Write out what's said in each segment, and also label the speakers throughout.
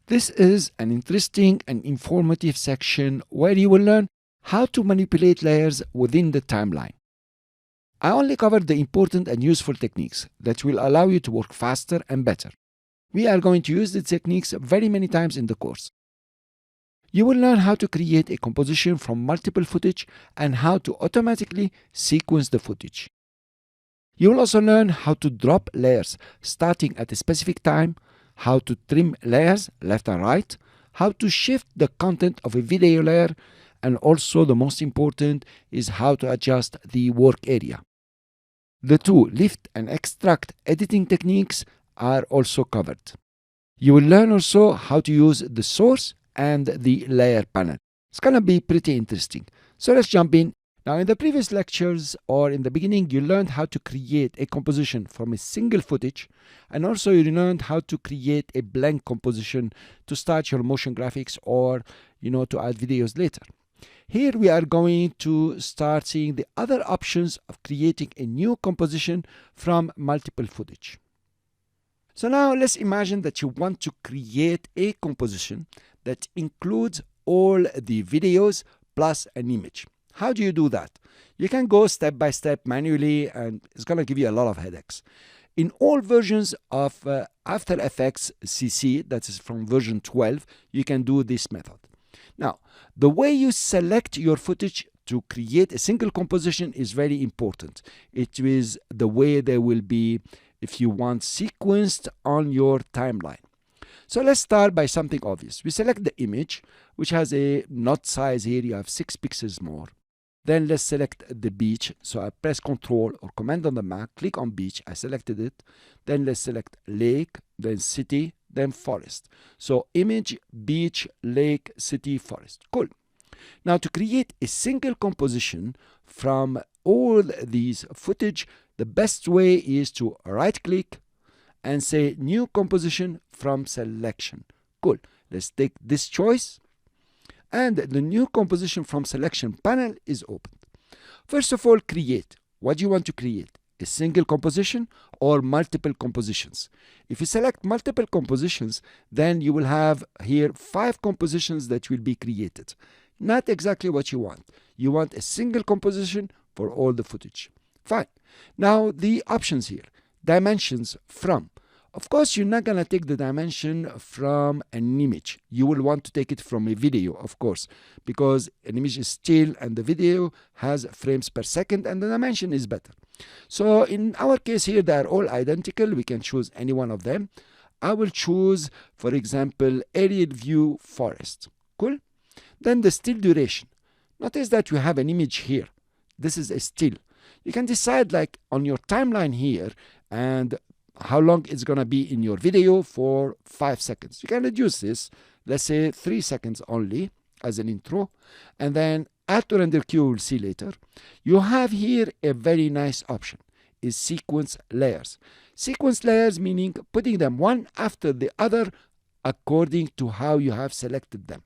Speaker 1: This is an interesting and informative section where you will learn how to manipulate layers within the timeline. I only covered the important and useful techniques that will allow you to work faster and better. We are going to use these techniques very many times in the course. You will learn how to create a composition from multiple footage and how to automatically sequence the footage. You will also learn how to drop layers starting at a specific time, how to trim layers left and right, how to shift the content of a video layer, and also the most important is how to adjust the work area. The two lift and extract editing techniques are also covered. You will learn also how to use the source and the layer panel. It's gonna be pretty interesting. So let's jump in. Now in the previous lectures or in the beginning, you learned how to create a composition from a single footage, and also you learned how to create a blank composition to start your motion graphics or to add videos later. Here we are going to start seeing the other options of creating a new composition from multiple footage. So now let's imagine that you want to create a composition that includes all the videos plus an image. How do you do that? You can go step by step manually, and it's going to give you a lot of headaches. In all versions of AfterEffects CC, that is from version 12, you can do this method. Now, the way you select your footage to create a single composition is very important. It is the way they will be, if you want, sequenced on your timeline. So let's start by something obvious. We select the image, which has a knot size here. You have 6 pixels more. Then let's select the beach. So I press Ctrl or Command on the Mac, click on beach, I selected it. Then let's select lake, then city, then forest. So image, beach, lake, city, forest. Cool. Now to create a single composition from all these footage, the best way is to right click and say new composition from selection. Cool. Let's take this choice. And the new composition from selection panel is opened. First of all, create. What do you want to create? A single composition or multiple compositions? If you select multiple compositions, then you will have here 5 compositions that will be created. Not exactly what you want. You want a single composition for all the footage. Fine. Now the options here. Dimensions from. Of course, you're not going to take the dimension from an image. You will want to take it from a video, of course, because an image is still and the video has frames per second and the dimension is better. So in our case here, they are all identical. We can choose any one of them. I will choose, for example, aerial view forest. Cool. Then the still duration. Notice that you have an image here. This is a still. You can decide like on your timeline here and how long it's going to be in your video for 5 seconds. You can reduce this, let's say 3 seconds only as an intro, and then add to render queue, we'll see later. You have here a very nice option, is sequence layers. Sequence layers meaning putting them one after the other according to how you have selected them.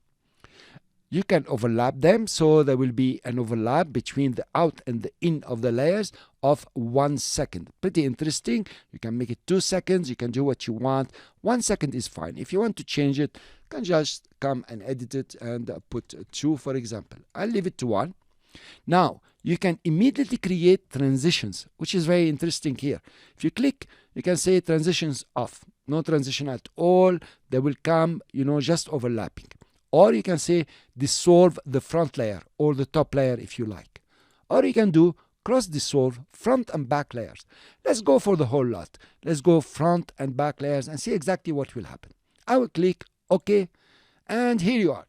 Speaker 1: You can overlap them, so there will be an overlap between the out and the in of the layers of 1 second. Pretty interesting. You can make it 2 seconds. You can do what you want. 1 second is fine. If you want to change it, you can just come and edit it and put 2, for example. I'll leave it to 1. Now, you can immediately create transitions, which is very interesting here. If you click, you can say transitions off. No transition at all. They will come, just overlapping. Or you can say dissolve the front layer or the top layer if you like. Or you can do cross dissolve front and back layers. Let's go for the whole lot. Let's go front and back layers and see exactly what will happen. I will click OK, and here you are.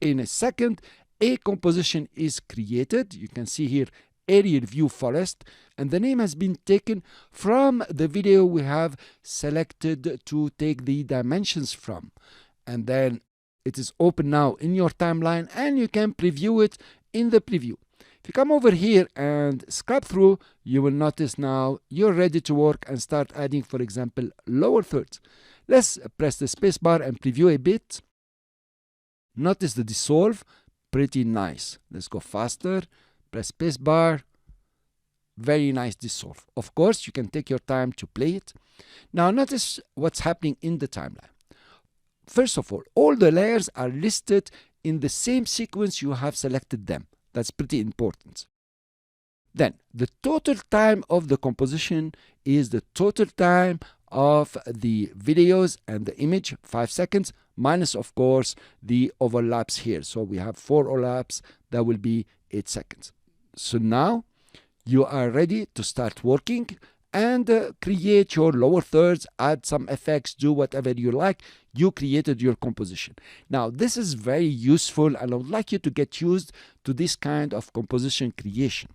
Speaker 1: In a second, a composition is created. You can see here aerial view forest, and the name has been taken from the video we have selected to take the dimensions from. And then it is open now in your timeline, and you can preview it in the preview. If you come over here and scrub through, you will notice now you're ready to work and start adding, for example, lower thirds. Let's press the spacebar and preview a bit. Notice the dissolve, pretty nice. Let's go faster. Press spacebar. Very nice dissolve. Of course, you can take your time to play it. Now notice what's happening in the timeline. first of all the layers are listed in the same sequence you have selected them. That's pretty important. Then the total time of the composition is the total time of the videos and the image, 5 seconds, minus of course the overlaps here. So we have 4 overlaps, that will be 8 seconds. So now you are ready to start working and create your lower thirds, add some effects, do whatever you like. You created your composition. Now this is very useful, and I would like you to get used to this kind of composition creation.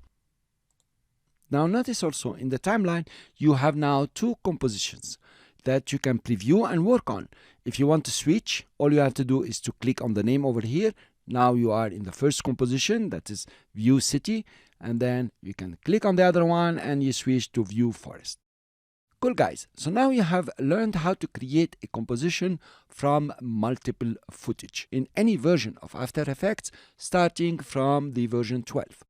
Speaker 1: Now notice also in the timeline you have now 2 compositions that you can preview and work on. If you want to switch, all you have to do is to click on the name over here. Now you are in the first composition, that is view city, and then you can click on the other one and you switch to view forest. Cool guys, so now you have learned how to create a composition from multiple footage in any version of After Effects starting from the version 12.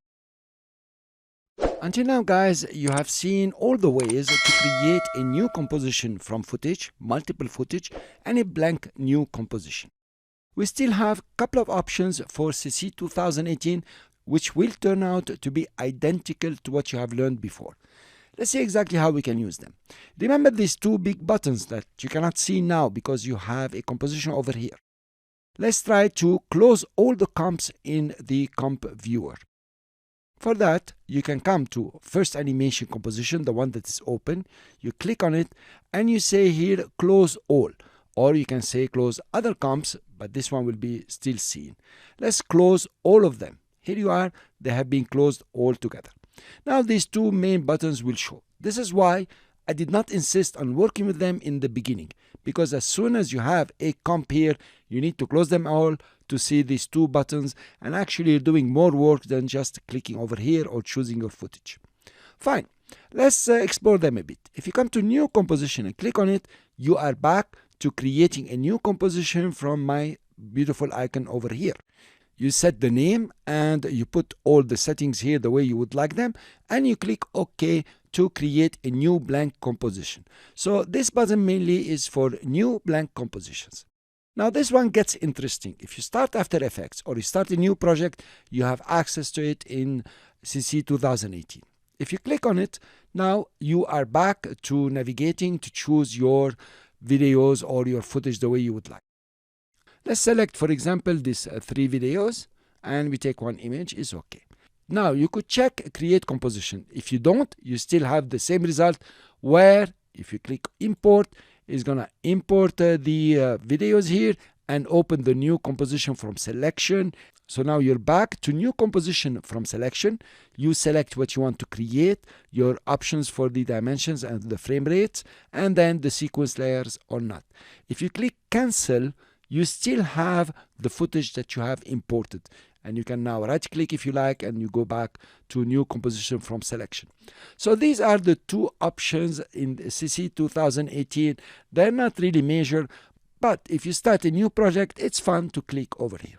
Speaker 1: Until now guys, you have seen all the ways to create a new composition from footage, multiple footage, and a blank new composition. We still have a couple of options for CC 2018 which will turn out to be identical to what you have learned before. Let's see exactly how we can use them. Remember these 2 big buttons that you cannot see now because you have a composition over here. Let's try to close all the comps in the comp viewer. For that, you can come to first animation composition, the one that is open. You click on it and you say here close all, or you can say close other comps, but this one will be still seen. Let's close all of them. Here you are, they have been closed all together. Now these 2 main buttons will show. This is why I did not insist on working with them in the beginning, because as soon as you have a comp here, you need to close them all to see these 2 buttons, and actually you're doing more work than just clicking over here or choosing your footage. Fine, let's explore them a bit. If you come to new composition and click on it, you are back to creating a new composition from my beautiful icon over here. You set the name and you put all the settings here the way you would like them, and you click OK to create a new blank composition. So this button mainly is for new blank compositions. Now this one gets interesting. If you start After Effects or you start a new project, you have access to it in CC 2018. If you click on it, now you are back to navigating to choose your videos or your footage the way you would like. Let's select, for example, these 3 videos, and we take 1 image, is okay. Now you could check create composition. If you don't, you still have the same result, where if you click import, it's gonna import the videos here and open the new composition from selection. So now you're back to new composition from selection. You select what you want to create, your options for the dimensions and the frame rates, and then the sequence layers or not. If you click cancel, you still have the footage that you have imported, and you can now right click if you like and you go back to new composition from selection. So these are the 2 options in CC 2018. They're not really major, but if you start a new project, it's fun to click over here.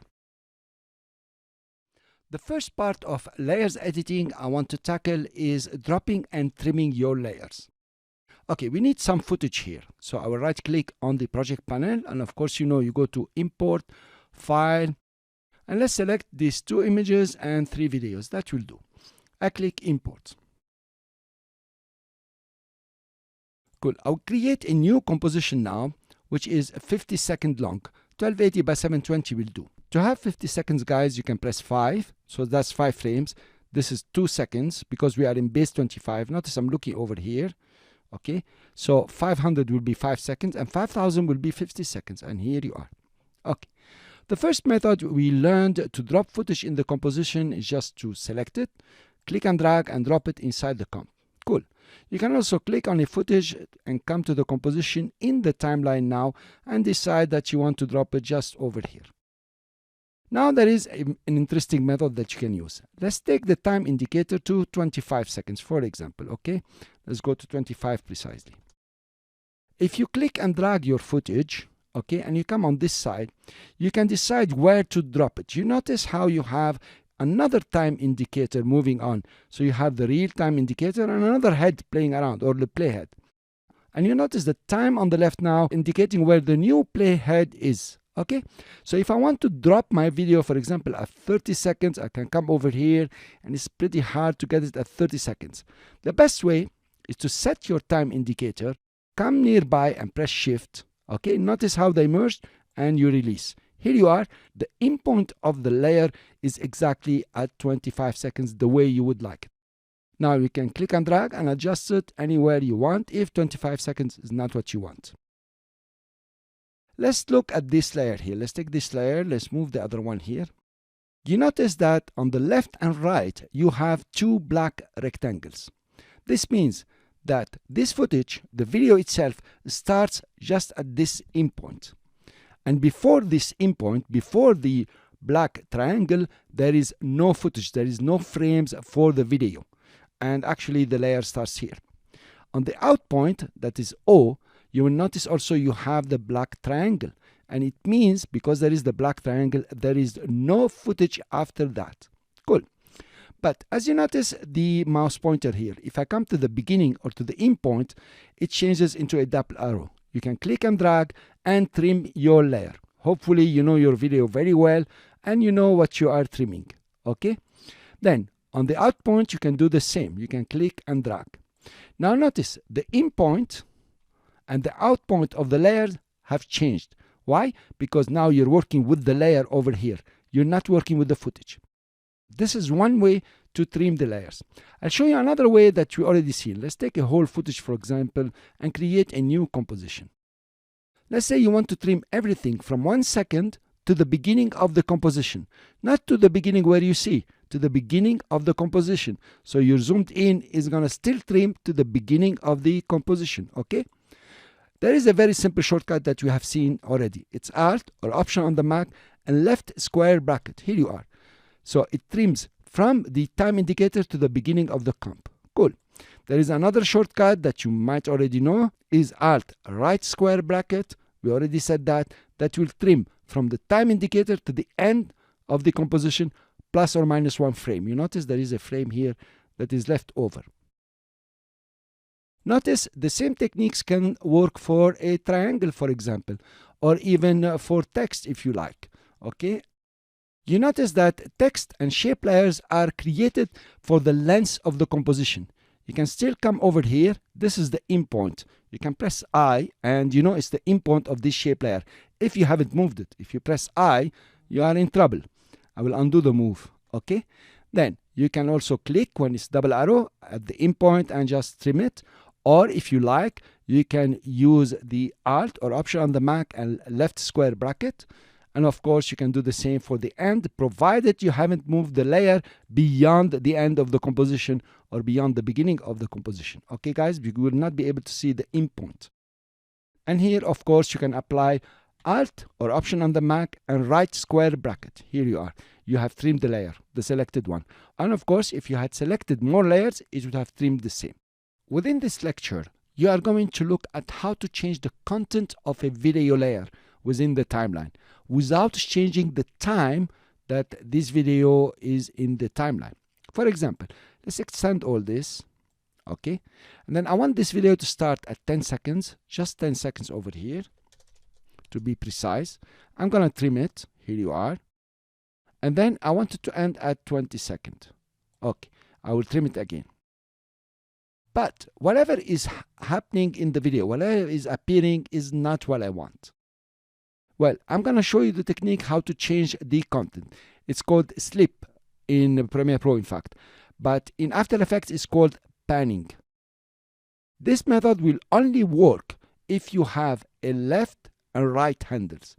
Speaker 1: The first part of layers editing I want to tackle is dropping and trimming your layers. Okay, we need some footage here. So I will right click on the project panel, and of course, you go to import, file, and let's select these 2 images and 3 videos. That will do. I click import. Cool. I'll create a new composition now, which is 50 seconds long. 1280 by 720 will do. To have 50 seconds, guys, you can press 5. So that's 5 frames. This is 2 seconds because we are in base 25. Notice I'm looking over here. Okay, so 500 will be 5 seconds and 5000 will be 50 seconds, and here you are. Okay, the first method we learned to drop footage in the composition is just to select it, click and drag and drop it inside the comp. Cool. You can also click on a footage and come to the composition in the timeline now and decide that you want to drop it just over here. Now there is an interesting method that you can use. Let's take the time indicator to 25 seconds, for example. Okay, let's go to 25 precisely. If you click and drag your footage, okay, and you come on this side, you can decide where to drop it. You notice how you have another time indicator moving on. So you have the real time indicator and another head playing around, or the playhead. And you notice the time on the left now indicating where the new playhead is. Okay, so if I want to drop my video, for example, at 30 seconds, I can come over here, and it's pretty hard to get it at 30 seconds. The best way is to set your time indicator, come nearby and press shift. Okay, notice how they merged, and you release. Here you are. The in point of the layer is exactly at 25 seconds, the way you would like it. Now you can click and drag and adjust it anywhere you want if 25 seconds is not what you want. Let's look at this layer here. Let's take this layer. Let's move the other one here. You notice that on the left and right, you have two black rectangles. This means that this footage, the video itself, starts just at this in point. And before this in point, before the black triangle, there is no footage. There is no frames for the video. And actually, the layer starts here. On the out point, that is O, you will notice also you have the black triangle. And it means, because there is the black triangle, there is no footage after that. Cool. But as you notice the mouse pointer here, if I come to the beginning or to the end point, it changes into a double arrow. You can click and drag and trim your layer. Hopefully you know your video very well and you know what you are trimming. Okay? Then on the out point, you can do the same. You can click and drag. Now notice the in point and the out point of the layer have changed. Why? Because now you're working with the layer over here. You're not working with the footage. This is one way to trim the layers. I'll show you another way that we already seen. Let's take a whole footage, for example, and create a new composition. Let's say you want to trim everything from 1 second to the beginning of the composition. Not to the beginning where you see, to the beginning of the composition. So your zoomed in is going to still trim to the beginning of the composition. Okay? There is a very simple shortcut that you have seen already. It's Alt or Option on the Mac and left square bracket. Here you are. So it trims from the time indicator to the beginning of the comp. Cool. There is another shortcut that you might already know is Alt right square bracket. We already said that. That will trim from the time indicator to the end of the composition plus or minus 1 frame. You notice there is a frame here that is left over. Notice the same techniques can work for a triangle, for example, or even for text if you like. Okay? You notice that text and shape layers are created for the length of the composition. You can still come over here. This is the in point. You can press I and you know it's the in point of this shape layer. If you haven't moved it, if you press I, you are in trouble. I will undo the move. Okay? Then you can also click when it's double arrow at the in point and just trim it. Or if you like, you can use the Alt or Option on the Mac and left square bracket. And of course, you can do the same for the end, provided you haven't moved the layer beyond the end of the composition or beyond the beginning of the composition. Okay, guys, you will not be able to see the in point. And here, of course, you can apply Alt or Option on the Mac and right square bracket. Here you are. You have trimmed the layer, the selected one. And of course, if you had selected more layers, it would have trimmed the same. Within this lecture, you are going to look at how to change the content of a video layer within the timeline without changing the time that this video is in the timeline. For example, let's extend all this, okay? And then I want this video to start at 10 seconds, just 10 seconds over here, to be precise. I'm gonna trim it, here you are. And then I want it to end at 20 seconds. Okay, I will trim it again. But whatever is happening in the video, whatever is appearing is not what I want. Well, I'm going to show you the technique how to change the content. It's called slip in Premiere Pro, in fact. But in After Effects, it's called panning. This method will only work if you have a left and right handles.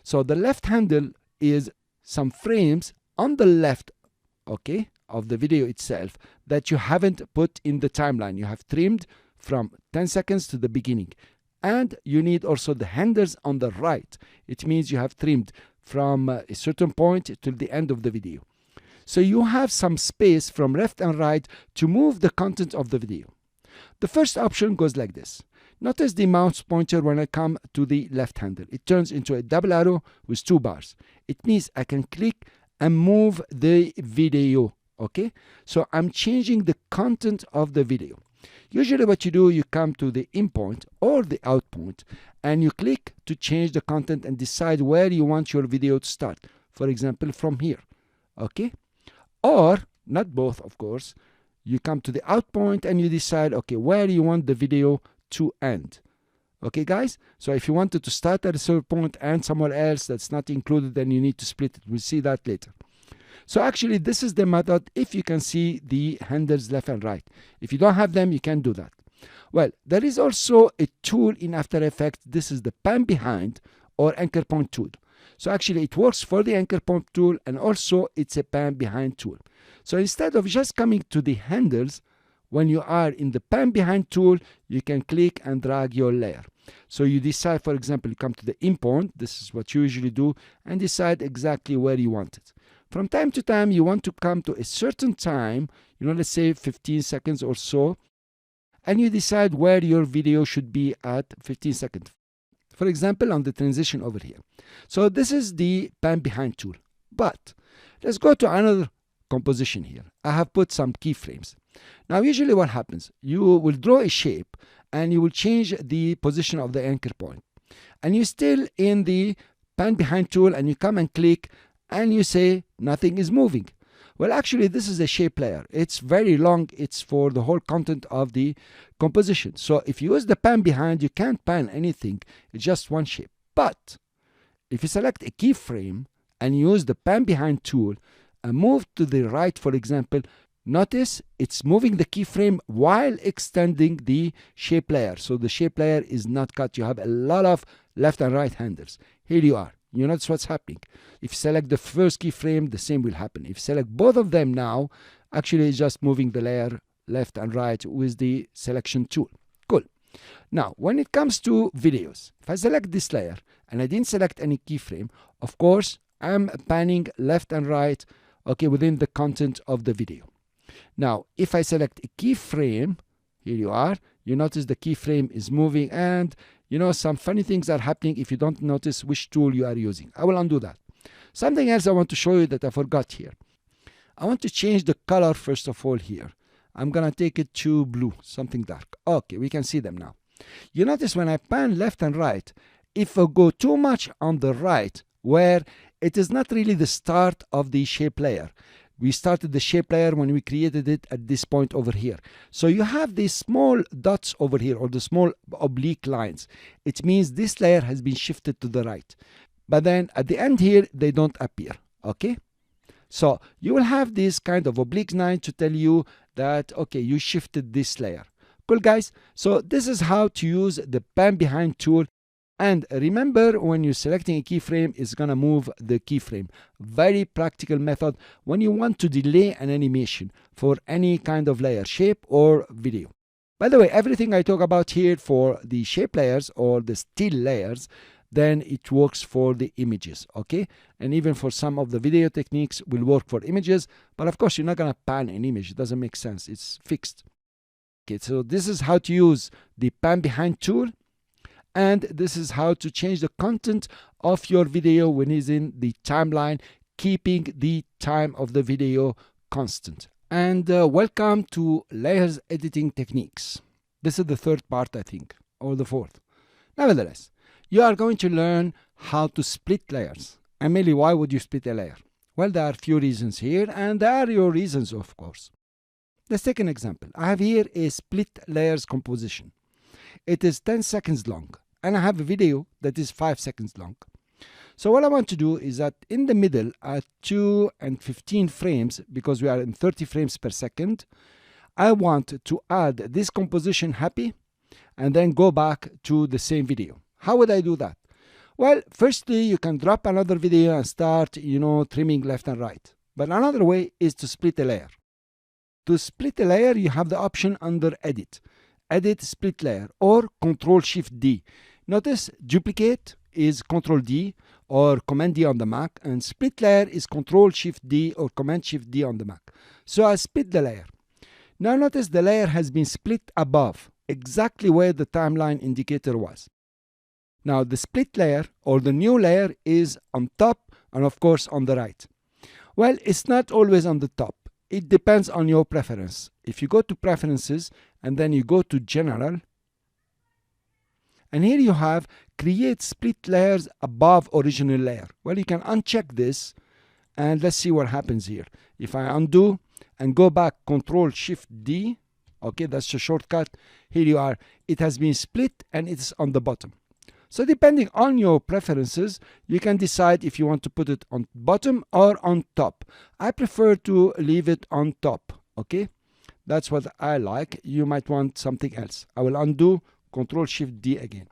Speaker 1: So the left handle is some frames on the left, okay, of the video itself that you haven't put in the timeline. You have trimmed from 10 seconds to the beginning. And you need also the handles on the right. It means you have trimmed from a certain point till the end of the video. So you have some space from left and right to move the content of the video. The first option goes like this. Notice the mouse pointer when I come to the left handle. It turns into a double arrow with 2 bars. It means I can click and move the video. Okay, so I'm changing the content of the video. Usually what you do, you come to the in point or the out point and you click to change the content and decide where you want your video to start. For example, from here, okay? Or, not both, of course, you come to the out point and you decide, okay, where you want the video to end. Okay, guys? So if you wanted to start at a certain point and somewhere else that's not included, then you need to split it. We'll see that later. So actually, this is the method if you can see the handles left and right. If you don't have them, you can do that. Well, there is also a tool in After Effects. This is the pan behind or anchor point tool. So actually, it works for the anchor point tool and also it's a pan behind tool. So instead of just coming to the handles, when you are in the pan behind tool, you can click and drag your layer. So you decide, for example, you come to the in point, this is what you usually do, and decide exactly where you want it. From time to time, you want to come to a certain time, let's say 15 seconds or so, and you decide where your video should be at 15 seconds. For example, on the transition over here. So this is the pan behind tool. But let's go to another composition here. I have put some keyframes. Now, usually what happens, you will draw a shape and you will change the position of the anchor point. And you're still in the pan behind tool and you come and click and you say nothing is moving. Well, actually, this is a shape layer. It's very long. It's for the whole content of the composition. So if you use the pan behind, you can't pan anything. It's just one shape. But if you select a keyframe and use the pan behind tool and move to the right, for example, notice it's moving the keyframe while extending the shape layer. So the shape layer is not cut. You have a lot of left and right handles. Here you are. You notice what's happening. If you select the first keyframe, the same will happen. If you select both of them now, actually it's just moving the layer left and right with the selection tool. Cool. Now, when it comes to videos, if I select this layer and I didn't select any keyframe, of course, I'm panning left and right, okay, within the content of the video. Now, if I select a keyframe, here you are, you notice the keyframe is moving and some funny things are happening if you don't notice which tool you are using. I will undo that. Something else I want to show you that I forgot here. I want to change the color first of all here. I'm going to take it to blue, something dark. Okay, we can see them now. You notice when I pan left and right, if I go too much on the right, where it is not really the start of the shape layer. We started the shape layer when we created it at this point over here. So you have these small dots over here or the small oblique lines. It means this layer has been shifted to the right. But then at the end here, they don't appear. Okay? So you will have this kind of oblique line to tell you that, okay, you shifted this layer. Cool, guys? So this is how to use the pan behind tool. And remember, when you're selecting a keyframe, it's going to move the keyframe. Very practical method when you want to delay an animation for any kind of layer, shape or video. By the way, everything I talk about here for the shape layers or the still layers, then it works for the images, okay? And even for some of the video techniques will work for images, but of course, you're not going to pan an image. It doesn't make sense. It's fixed. Okay, so this is how to use the pan behind tool. And this is how to change the content of your video when it's in the timeline, keeping the time of the video constant. And welcome to layers editing techniques. This is the third part, I think, or the fourth. Nevertheless, you are going to learn how to split layers. And mainly, why would you split a layer? Well, there are a few reasons here, and there are your reasons, of course. Let's take an example. I have here a split layers composition. It is 10 seconds long, and I have a video that is 5 seconds long. So what I want to do is that in the middle at 2 and 15 frames, because we are in 30 frames per second, I want to add this composition happy and then go back to the same video. How would I do that? Well, firstly, you can drop another video and start, trimming left and right. But another way is to split a layer. To split a layer, you have the option under Edit. Edit Split Layer or Control-Shift-D. Notice Duplicate is Control-D or Command-D on the Mac, and Split Layer is Control-Shift-D or Command-Shift-D on the Mac. So I split the layer. Now notice the layer has been split above, exactly where the timeline indicator was. Now the split layer or the new layer is on top and of course on the right. Well, it's not always on the top. It depends on your preference. if you go to preferences and then you go to general, and here you have create split layers above original layer. Well, you can uncheck this and let's see what happens here. If I undo and go back, Control Shift D, okay, that's a shortcut. Here you are. It has been split and it's on the bottom. So depending on your preferences, you can decide if you want to put it on bottom or on top. I prefer to leave it on top, okay? That's what I like. You might want something else. I will undo, Control Shift D again.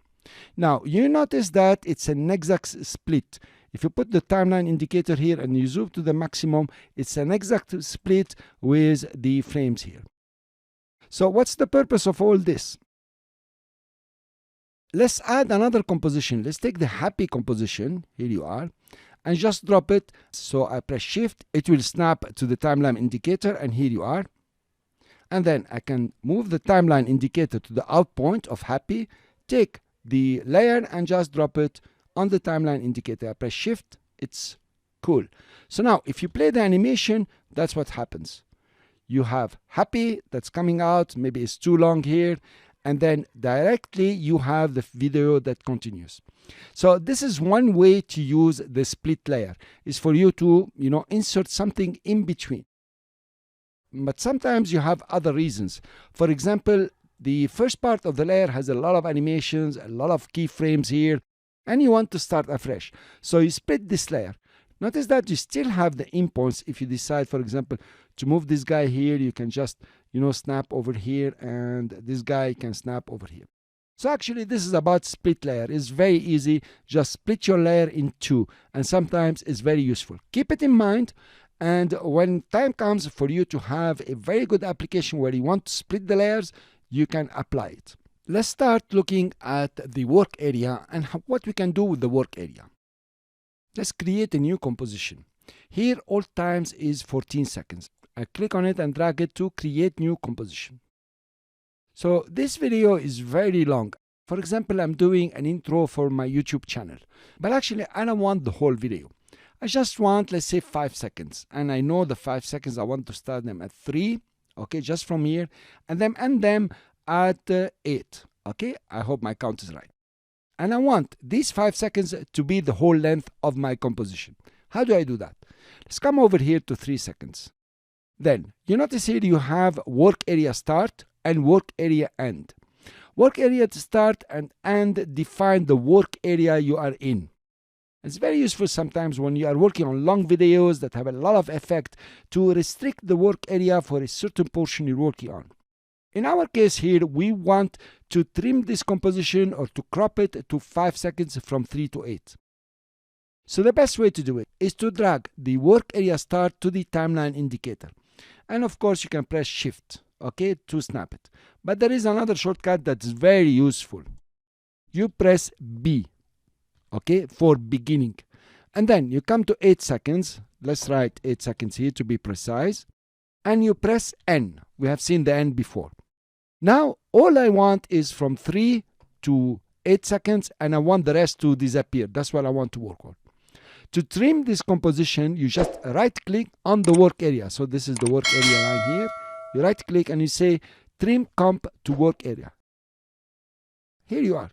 Speaker 1: Now, you notice that it's an exact split. If you put the timeline indicator here and you zoom to the maximum, it's an exact split with the frames here. So what's the purpose of all this? Let's add another composition. Let's take the happy composition. Here you are. And just drop it. So I press Shift. It will snap to the timeline indicator. And here you are. And then I can move the timeline indicator to the out point of happy. Take the layer and just drop it on the timeline indicator. I press Shift. It's cool. So now if you play the animation, that's what happens. You have happy that's coming out. Maybe it's too long here. And then directly you have the video that continues. So this is one way to use the split layer, is for you to, insert something in between. But sometimes you have other reasons. For example, the first part of the layer has a lot of animations, a lot of keyframes here, and you want to start afresh. So you split this layer. Notice that you still have the endpoints. If you decide, for example, to move this guy here, you can just, snap over here, and this guy can snap over here. So actually, this is about split layer. It's very easy. Just split your layer in two, and sometimes it's very useful. Keep it in mind, and when time comes for you to have a very good application where you want to split the layers, you can apply it. Let's start looking at the work area and what we can do with the work area. Let's create a new composition. Here, all times is 14 seconds. I click on it and drag it to create new composition. So this video is very long. For example, I'm doing an intro for my YouTube channel. But actually, I don't want the whole video. I just want, let's say, 5 seconds. And I know the 5 seconds, I want to start them at 3. Okay, just from here. And then end them at 8. Okay, I hope my count is right. And I want these 5 seconds to be the whole length of my composition. How do I do that? Let's come over here to 3 seconds. Then, you notice here you have work area start and work area end. Work area to start and end define the work area you are in. It's very useful sometimes when you are working on long videos that have a lot of effect to restrict the work area for a certain portion you're working on. In our case here, we want to trim this composition or to crop it to 5 seconds from 3 to 8. So the best way to do it is to drag the work area start to the timeline indicator. And of course, you can press Shift, okay, to snap it. But there is another shortcut that's very useful. You press B, okay, for beginning. And then you come to 8 seconds. Let's write 8 seconds here to be precise. And you press N. We have seen the N before. Now, all I want is from 3 to 8 seconds, and I want the rest to disappear. That's what I want to work on. To trim this composition, you just right-click on the work area. So this is the work area line here. You right-click and you say, Trim Comp to Work Area. Here you are.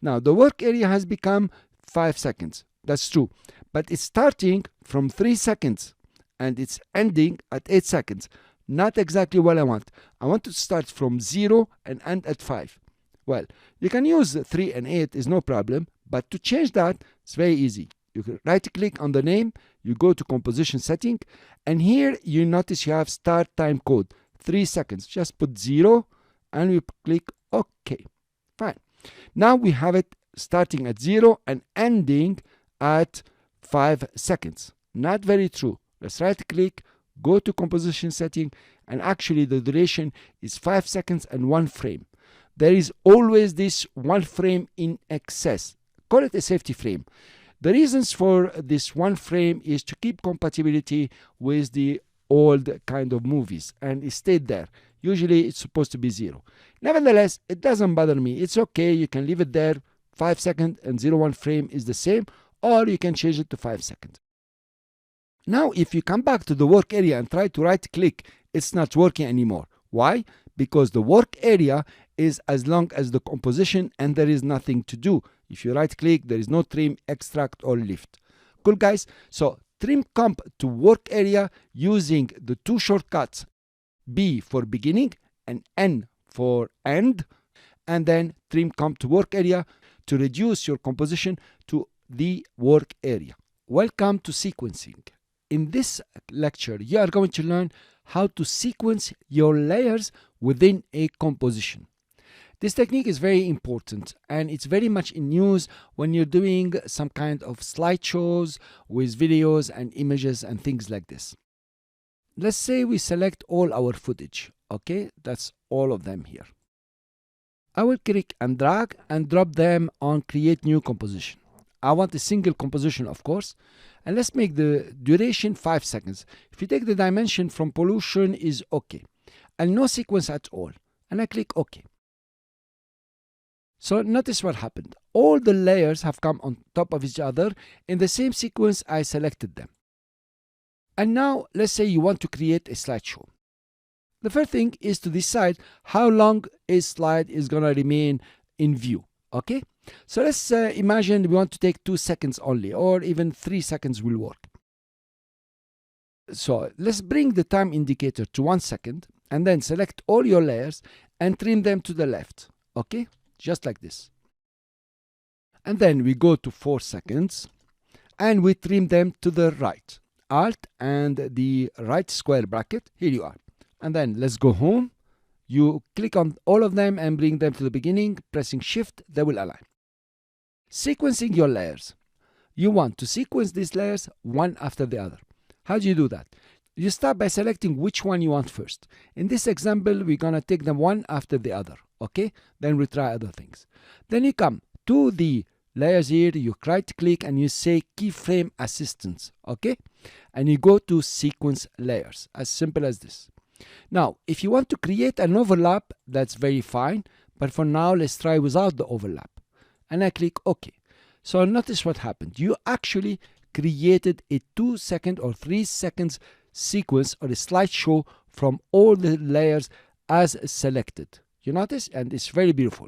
Speaker 1: Now, the work area has become 5 seconds. That's true. But it's starting from 3 seconds, and it's ending at 8 seconds. Not exactly what I want. I want to start from 0 and end at 5. Well, you can use 3 and 8 is no problem, but to change that, it's very easy. You can right-click on the name, you go to composition setting, and here you notice you have start time code, 3 seconds. Just put 0, and we click OK. Fine. Now we have it starting at 0 and ending at 5 seconds. Not very true. Let's right-click, go to composition setting, and actually the duration is 5 seconds and 1 frame. There is always this 1 frame in excess. Call it a safety frame. The reasons for this 1 frame is to keep compatibility with the old kind of movies, and it stayed there. Usually it's supposed to be 0. Nevertheless, it doesn't bother me. It's okay. You can leave it there. 5 seconds and 0.1 frame is the same, or you can change it to 5 seconds. Now, if you come back to the work area and try to right-click it's not working anymore. Why? Because the work area is as long as the composition and there is nothing to do. If you right click, there is no trim, extract or lift. Cool guys? So trim comp to work area using the two shortcuts, B for beginning and N for end, and then trim comp to work area to reduce your composition to the work area. Welcome to sequencing. In this lecture, you are going to learn how to sequence your layers within a composition. This technique is very important and it's very much in use when you're doing some kind of slideshows with videos and images and things like this. Let's say we select all our footage. Okay, that's all of them here. I will click and drag and drop them on create new composition. I want a single composition, of course, and let's make the duration 5 seconds. If you take the dimension from pollution is okay, and no sequence at all, and I click OK. So notice what happened. All the layers have come on top of each other in the same sequence I selected them. And now let's say you want to create a slideshow. The first thing is to decide how long a slide is going to remain in view. Okay, so let's imagine we want to take 2 seconds only, or even 3 seconds will work. So let's bring the time indicator to 1 second and then select all your layers and trim them to the left. Okay, just like this. And then we go to 4 seconds and we trim them to the right. Alt and the right square bracket. Here you are. And then let's go home. You click on all of them and bring them to the beginning. Pressing shift, they will align. Sequencing your layers. You want to sequence these layers one after the other. How do you do that? You start by selecting which one you want first. In this example, we're going to take them one after the other. Okay, then we try other things. Then you come to the layers here, you right click and you say keyframe assistance. Okay, and you go to sequence layers. As simple as this. Now, if you want to create an overlap, that's very fine. But for now, let's try without the overlap. And I click OK. So notice what happened. You actually created a 2 second or 3 seconds sequence or a slideshow from all the layers as selected. You notice? And it's very beautiful.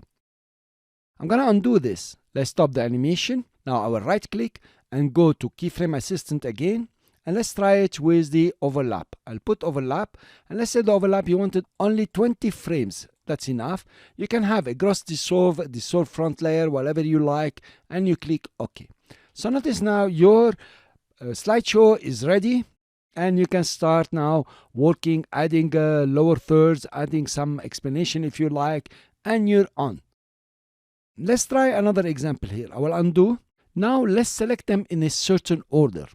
Speaker 1: I'm going to undo this. Let's stop the animation. Now I will right click and go to keyframe assistant again. And let's try it with the overlap. I'll put overlap. And let's say the overlap, you wanted only 20 frames. That's enough. You can have a gross dissolve front layer, whatever you like. And you click OK. So notice now your slideshow is ready. And you can start now working, adding lower thirds, adding some explanation if you like. And you're on. Let's try another example here. I will undo. Now let's select them in a certain order.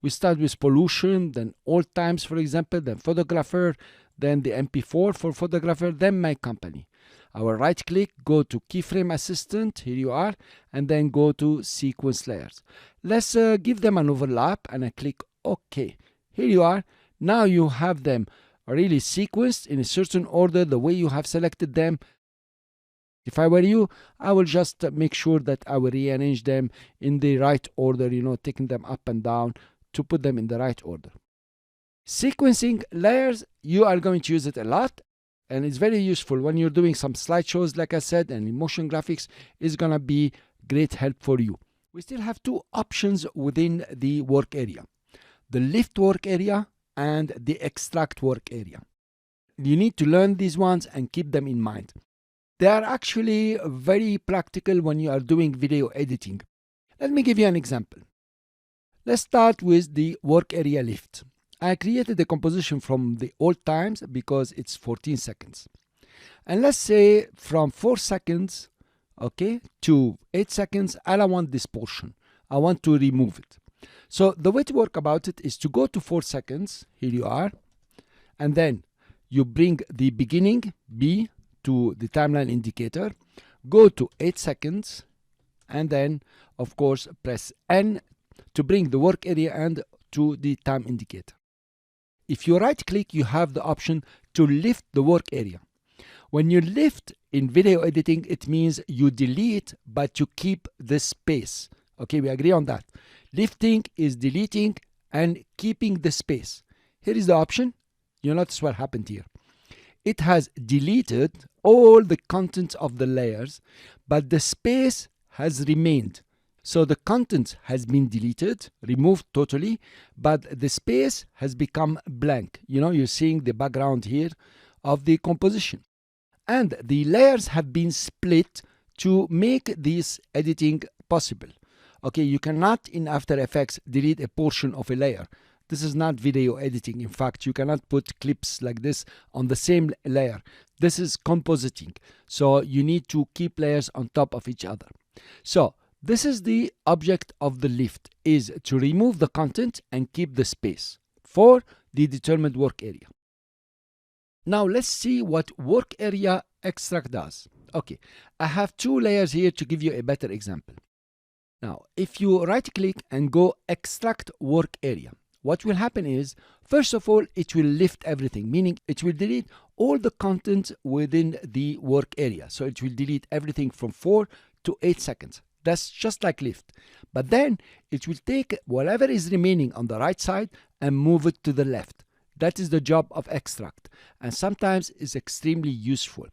Speaker 1: We start with pollution, then old times, for example, then photographer, then the MP4 for photographer, then my company. I will right click, go to keyframe assistant, here you are, and then go to sequence layers. Let's give them an overlap and I click OK. Here you are. Now you have them really sequenced in a certain order, the way you have selected them. If I were you, I will just make sure that I will rearrange them in the right order, taking them up and down to put them in the right order. Sequencing layers, you are going to use it a lot and it's very useful when you're doing some slideshows, like I said, and motion graphics is going to be great help for you. We still have 2 options within the work area. The lift work area and the extract work area. You need to learn these ones and keep them in mind. They are actually very practical when you are doing video editing. Let me give you an example. Let's start with the work area lift. I created the composition from the old times because it's 14 seconds. And let's say from 4 seconds, okay, to 8 seconds, I don't want this portion. I want to remove it. So the way to work about it is to go to 4 seconds. Here you are. And then you bring the beginning, B, to the timeline indicator. Go to 8 seconds. And then, of course, press N to bring the work area end to the time indicator. If you right click, you have the option to lift the work area. When you lift in video editing, it means you delete, but you keep the space. Okay, we agree on that. Lifting is deleting and keeping the space. Here is the option. You notice what happened here. It has deleted all the content of the layers, but the space has remained. So the content has been deleted, removed totally, but the space has become blank. You're seeing the background here of the composition. And the layers have been split to make this editing possible. Okay, you cannot in After Effects delete a portion of a layer. This is not video editing. In fact, you cannot put clips like this on the same layer. This is compositing. So you need to keep layers on top of each other. So this is the object of the lift, is to remove the content and keep the space for the determined work area. Now let's see what work area extract does. Okay, I have two layers here to give you a better example. Now, if you right click and go extract work area, what will happen is, first of all, it will lift everything, meaning it will delete all the content within the work area. So it will delete everything from 4 to 8 seconds. That's just like lift. But then it will take whatever is remaining on the right side and move it to the left. That is the job of extract, and sometimes is extremely useful.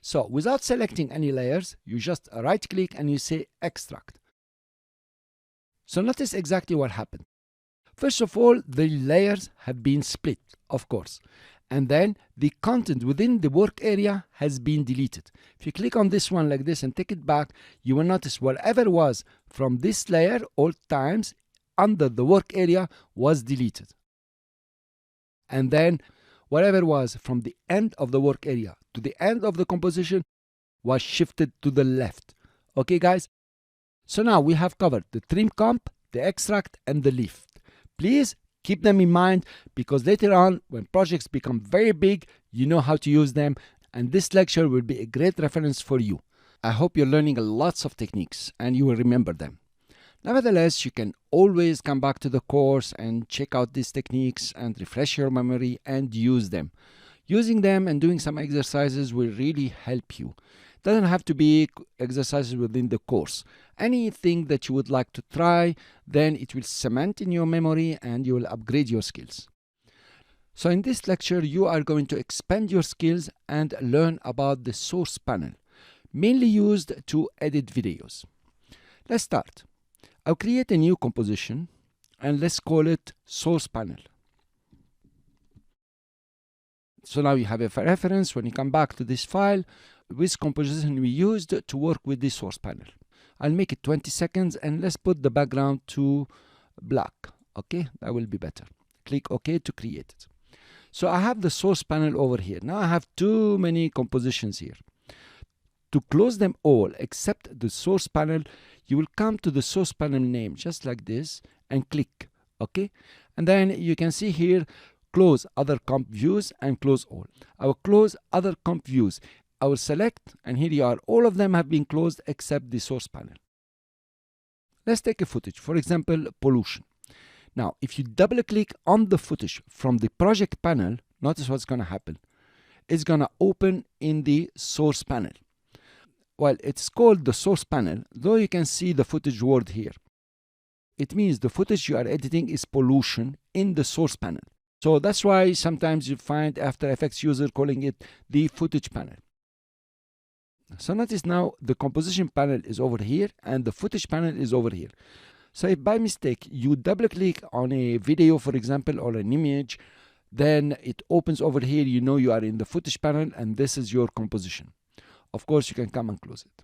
Speaker 1: So without selecting any layers, you just right click and you say extract. So notice exactly what happened. First of all, the layers have been split, of course, and then the content within the work area has been deleted. If you click on this one like this and take it back, you will notice whatever was from this layer all times under the work area was deleted. And then whatever was from the end of the work area to the end of the composition was shifted to the left. Okay, guys? So now we have covered the trim comp, the extract, and the lift. Please keep them in mind, because later on, when projects become very big, you know how to use them, and this lecture will be a great reference for you. I hope you're learning lots of techniques and you will remember them. Nevertheless, you can always come back to the course and check out these techniques and refresh your memory and use them. Using them and doing some exercises will really help you. It doesn't have to be exercises within the course. Anything that you would like to try, then it will cement in your memory and you will upgrade your skills. So in this lecture, you are going to expand your skills and learn about the source panel, mainly used to edit videos. Let's start. I'll create a new composition and let's call it source panel. So now you have a reference when you come back to this file which composition we used to work with the source panel. I'll make it 20 seconds and let's put the background to black. Okay, that will be better. Click OK to create it. So I have the source panel over here. Now I have too many compositions here. To close them all except the source panel, you will come to the source panel name just like this and click OK, and then you can see here close other comp views and close all. I will close other comp views. I will select, and here you are, all of them have been closed except the source panel. Let's take a footage, for example pollution. Now if you double click on the footage from the project panel, notice what's going to happen. It's going to open in the source panel. Well, it's called the source panel, though you can see the footage word here. It means the footage you are editing is pollution in the source panel. So that's why sometimes you find After Effects user calling it the footage panel. So notice now the composition panel is over here and the footage panel is over here. So if by mistake you double click on a video, for example, or an image, then it opens over here. You know you are in the footage panel and this is your composition. Of course, you can come and close it.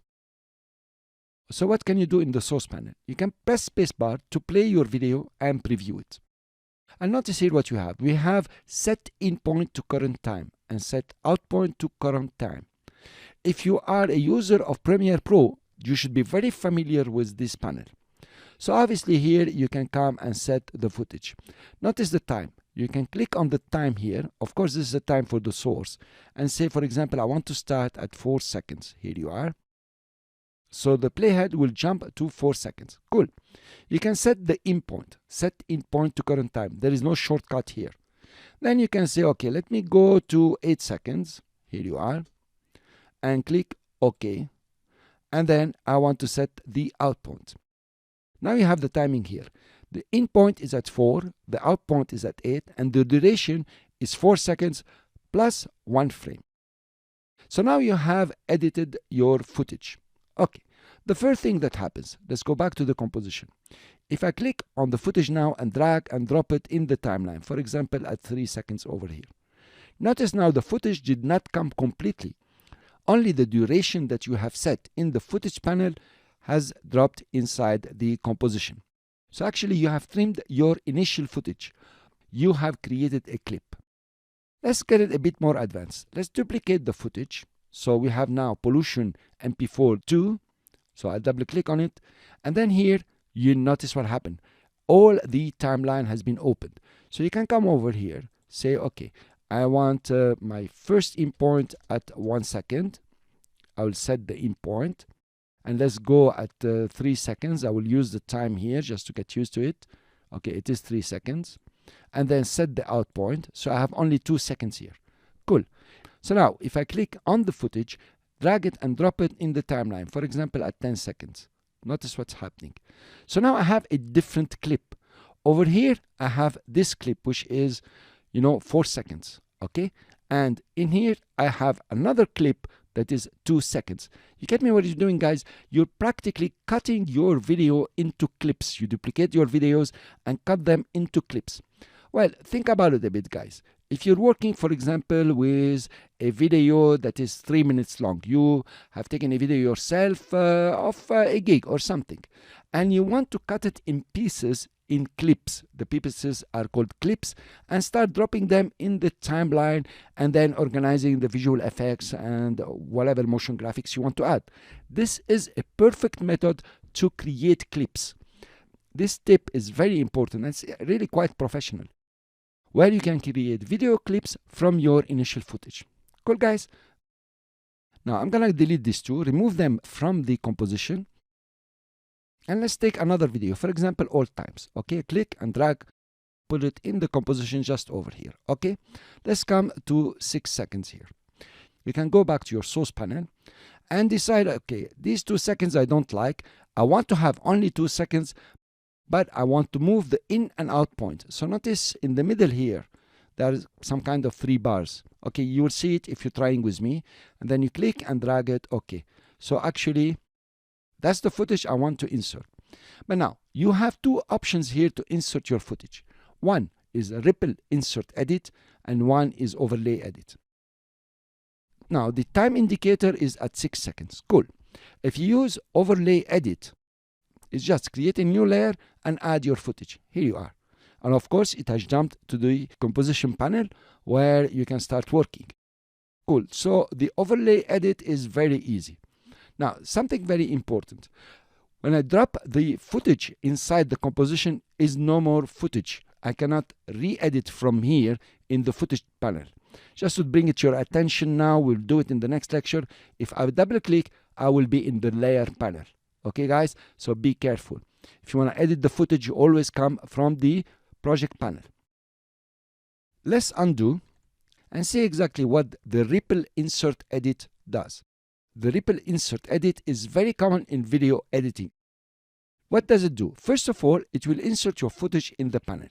Speaker 1: So what can you do in the source panel? You can press spacebar to play your video and preview it. And notice here what you have. We have set in point to current time and set out point to current time. If you are a user of Premiere Pro, you should be very familiar with this panel. So obviously here you can come and set the footage. Notice the time. You can click on the time here. Of course, this is the time for the source. And say, for example, I want to start at 4 seconds. Here you are. So the playhead will jump to 4 seconds. Cool. You can set the in point. Set in point to current time. There is no shortcut here. Then you can say, okay, let me go to 8 seconds. Here you are. And click OK. And then I want to set the out point. Now you have the timing here. The in point is at 4, the out point is at 8, and the duration is 4 seconds plus 1 frame. So now you have edited your footage. Okay, the first thing that happens, let's go back to the composition. If I click on the footage now and drag and drop it in the timeline, for example at 3 seconds over here, notice now the footage did not come completely. Only the duration that you have set in the footage panel has dropped inside the composition. So actually you have trimmed your initial footage. You have created a clip. Let's get it a bit more advanced. Let's duplicate the footage. So we have now pollution MP4 2. So I'll double click on it. And then here you notice what happened. All the timeline has been opened. So you can come over here, say, okay, I want my first in point at 1 second. I will set the in point. And let's go at 3 seconds. I will use the time here just to get used to it. Okay, it is 3 seconds. And then set the out point. So I have only 2 seconds here. Cool. So now if I click on the footage, drag it and drop it in the timeline, for example at 10 seconds. Notice what's happening. So now I have a different clip. Over here I have this clip which is 4 seconds. Okay, and in here I have another clip that is 2 seconds. You get me what you're doing, guys? You're practically cutting your video into clips. You duplicate your videos and cut them into clips. Well, think about it a bit, guys. If you're working, for example, with a video that is 3 minutes long, you have taken a video yourself of a gig or something, and you want to cut it in pieces, in clips. The pieces are called clips, and start dropping them in the timeline and then organizing the visual effects and whatever motion graphics you want to add. This is a perfect method to create clips. This tip is very important. It's really quite professional, where you can create video clips from your initial footage. Cool, guys? Now I'm gonna delete these two, remove them from the composition, and let's take another video, for example, old times. Okay, click and drag, put it in the composition just over here. Okay, let's come to 6 seconds here. You can go back to your source panel and decide, okay, these 2 seconds I don't like. I want to have only 2 seconds, but I want to move the in and out point. So notice in the middle here, there is some kind of 3 bars. Okay, you will see it if you're trying with me. And then you click and drag it. Okay, so actually, that's the footage I want to insert. But now, you have 2 options here to insert your footage. One is a ripple insert edit, and one is overlay edit. Now, the time indicator is at 6 seconds. Cool. If you use overlay edit, it's just create a new layer and add your footage. Here you are. And of course, it has jumped to the composition panel where you can start working. Cool. So the overlay edit is very easy. Now, something very important. When I drop the footage inside the composition, is no more footage. I cannot re-edit from here in the footage panel. Just to bring it to your attention now, we'll do it in the next lecture. If I double click, I will be in the layer panel. Okay, guys? So be careful. If you want to edit the footage, you always come from the project panel. Let's undo and see exactly what the ripple insert edit does. The ripple insert edit is very common in video editing. What does it do? First of all, it will insert your footage in the panel.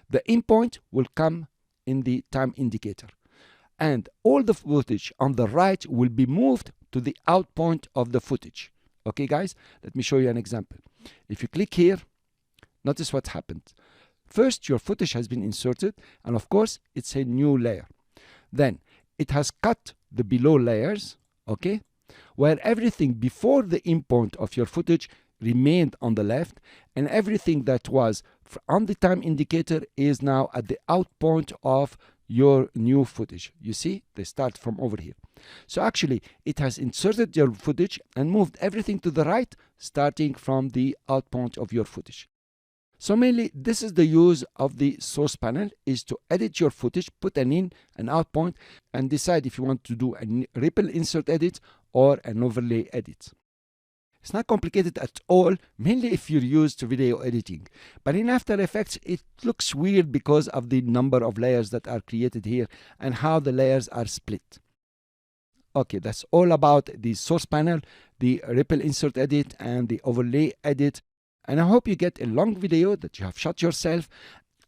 Speaker 1: The in point will come in the time indicator. And all the footage on the right will be moved to the out point of the footage. Okay, guys? Let me show you an example. If you click here, notice what happened. First, your footage has been inserted, and of course, it's a new layer. Then, it has cut the below layers, okay? Where everything before the in point of your footage remained on the left, and everything that was on the time indicator is now at the out point of your new footage. You see, they start from over here. So actually, it has inserted your footage and moved everything to the right, starting from the out point of your footage. So mainly, this is the use of the source panel, is to edit your footage, put an in and out point, and decide if you want to do a ripple insert edit or an overlay edit. It's not complicated at all, mainly if you're used to video editing. But in After Effects, it looks weird because of the number of layers that are created here and how the layers are split. Okay, that's all about the source panel, the ripple insert edit, and the overlay edit. And I hope you get a long video that you have shot yourself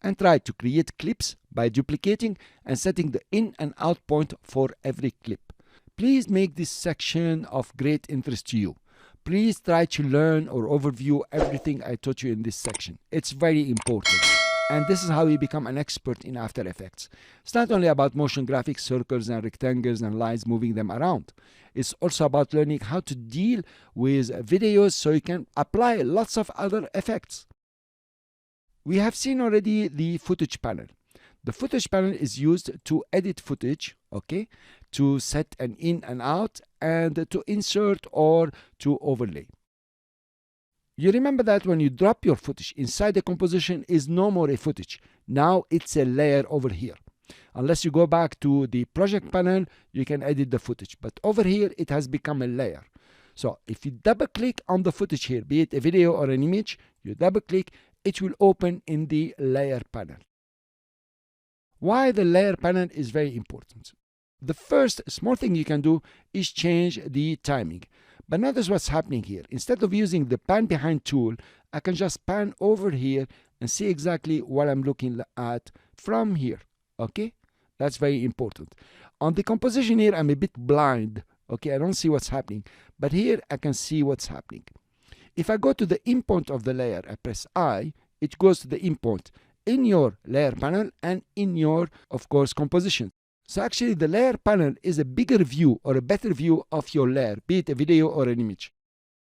Speaker 1: and try to create clips by duplicating and setting the in and out point for every clip. Please make this section of great interest to you. Please try to learn or overview everything I taught you in this section. It's very important. And this is how you become an expert in After Effects. It's not only about motion graphics, circles and rectangles and lines, moving them around. It's also about learning how to deal with videos so you can apply lots of other effects. We have seen already the footage panel. The footage panel is used to edit footage, okay, to set an in and out, and to insert or to overlay. You remember that when you drop your footage inside the composition is no more a footage. Now it's a layer over here. Unless you go back to the project panel, you can edit the footage. But over here, it has become a layer. So if you double click on the footage here, be it a video or an image, you double click, it will open in the layer panel. Why the layer panel is very important. The first small thing you can do is change the timing. But notice what's happening here. Instead of using the pan behind tool, I can just pan over here and see exactly what I'm looking at from here. Okay? That's very important. On the composition here, I'm a bit blind. Okay, I don't see what's happening. But here, I can see what's happening. If I go to the in point of the layer, I press I, it goes to the in point in your layer panel and in your, of course, composition. So actually, the layer panel is a bigger view or a better view of your layer, be it a video or an image.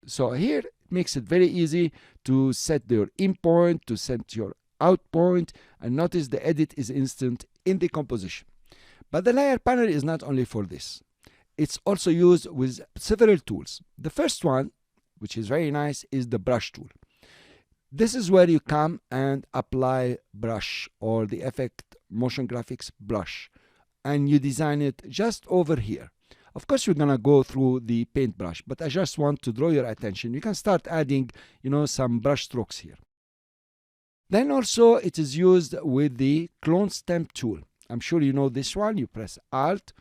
Speaker 1: So here, it makes it very easy to set your in point, to set your out point, and notice the edit is instant in the composition. But the layer panel is not only for this. It's also used with several tools. The first one, which is very nice, is the brush tool. This is where you come and apply brush or the effect motion graphics brush, and you design it just over here. Of course, we're gonna go through the paintbrush, but I just want to draw your attention. You can start adding, some brush strokes here. Then also it is used with the clone stamp tool. I'm sure you know this one. You press Alt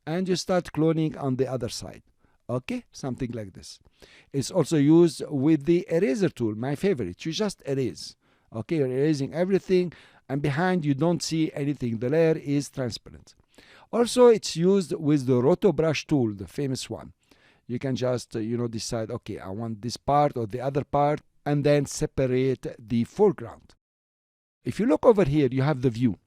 Speaker 1: and you start cloning on the other side. Okay, something like this. It's also used with the eraser tool, my favorite. You just erase. Okay, you're erasing everything, and behind you don't see anything. The layer is transparent. Also, it's used with the roto brush tool, the famous one. You can just, decide, okay, I want this part or the other part, and then separate the foreground. If you look over here, you have the view.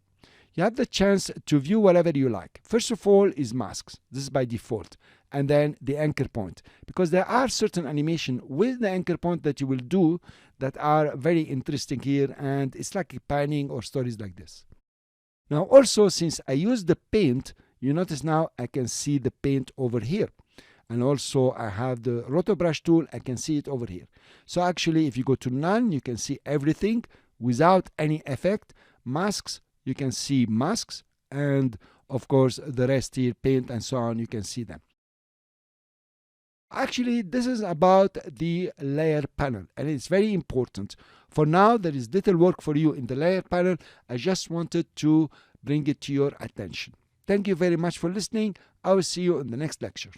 Speaker 1: You have the chance to view whatever you like. First of all is masks. This is by default. And then the anchor point. Because there are certain animation with the anchor point that you will do that are very interesting here. And it's like panning or stories like this. Now also, since I use the paint, you notice now I can see the paint over here. And also I have the roto brush tool. I can see it over here. So actually, if you go to none, you can see everything without any effect. Masks, you can see masks, and of course the rest here, paint and so on, you can see them. Actually, this is about the layer panel, and it's very important. For now, there is little work for you in the layer panel. I just wanted to bring it to your attention. Thank you very much for listening. I will see you in the next lecture.